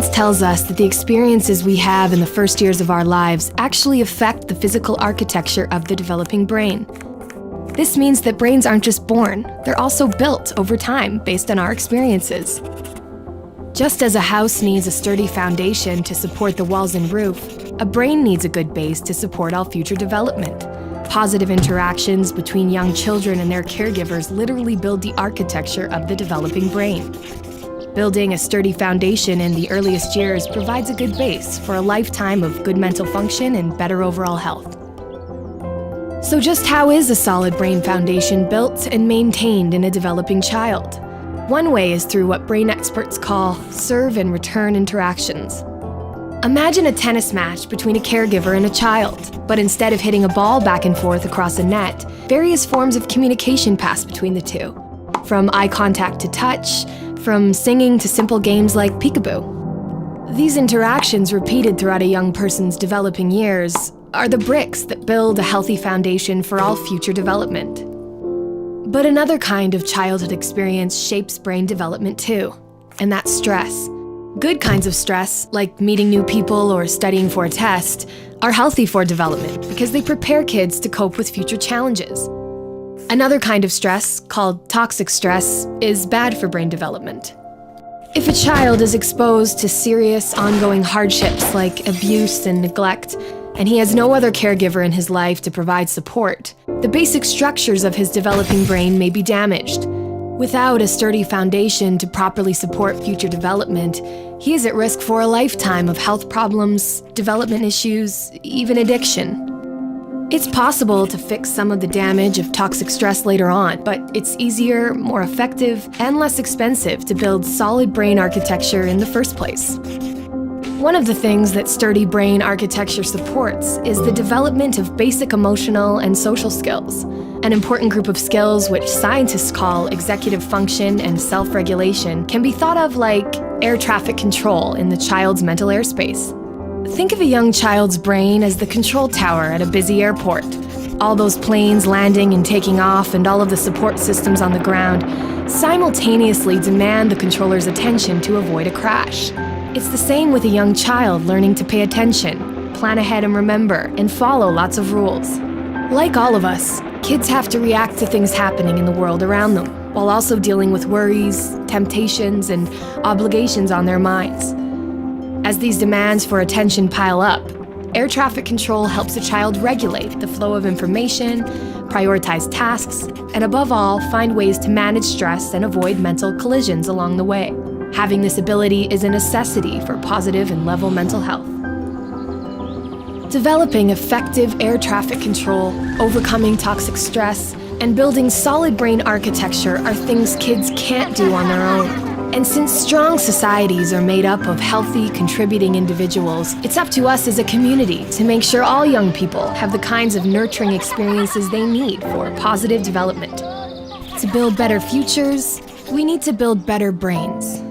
Science tells us that the experiences we have in the first years of our lives actually affect the physical architecture of the developing brain. This means that brains aren't just born, they're also built over time based on our experiences. Just as a house needs a sturdy foundation to support the walls and roof, a brain needs a good base to support all future development. Positive interactions between young children and their caregivers literally build the architecture of the developing brain. Building a sturdy foundation in the earliest years provides a good base for a lifetime of good mental function and better overall health. So just how is a solid brain foundation built and maintained in a developing child? One way is through what brain experts call serve and return interactions. Imagine a tennis match between a caregiver and a child, but instead of hitting a ball back and forth across a net, various forms of communication pass between the two. From eye contact to touch, from singing to simple games like peekaboo. These interactions, repeated throughout a young person's developing years, are the bricks that build a healthy foundation for all future development. But another kind of childhood experience shapes brain development too, and that's stress. Good kinds of stress, like meeting new people or studying for a test, are healthy for development because they prepare kids to cope with future challenges. Another kind of stress, called toxic stress, is bad for brain development. If a child is exposed to serious, ongoing hardships like abuse and neglect, and he has no other caregiver in his life to provide support, the basic structures of his developing brain may be damaged. Without a sturdy foundation to properly support future development, he is at risk for a lifetime of health problems, development issues, even addiction. It's possible to fix some of the damage of toxic stress later on, but it's easier, more effective, and less expensive to build solid brain architecture in the first place. One of the things that sturdy brain architecture supports is the development of basic emotional and social skills, an important group of skills which scientists call executive function and self-regulation can be thought of like air traffic control in the child's mental airspace. Think of a young child's brain as the control tower at a busy airport. All those planes landing and taking off and all of the support systems on the ground simultaneously demand the controller's attention to avoid a crash. It's the same with a young child learning to pay attention, plan ahead and remember, and follow lots of rules. Like all of us, kids have to react to things happening in the world around them, while also dealing with worries, temptations, and obligations on their minds. As these demands for attention pile up, air traffic control helps a child regulate the flow of information, prioritize tasks, and above all, find ways to manage stress and avoid mental collisions along the way. Having this ability is a necessity for positive and level mental health. Developing effective air traffic control, overcoming toxic stress, and building solid brain architecture are things kids can't do on their own. And since strong societies are made up of healthy, contributing individuals, it's up to us as a community to make sure all young people have the kinds of nurturing experiences they need for positive development. To build better futures, we need to build better brains.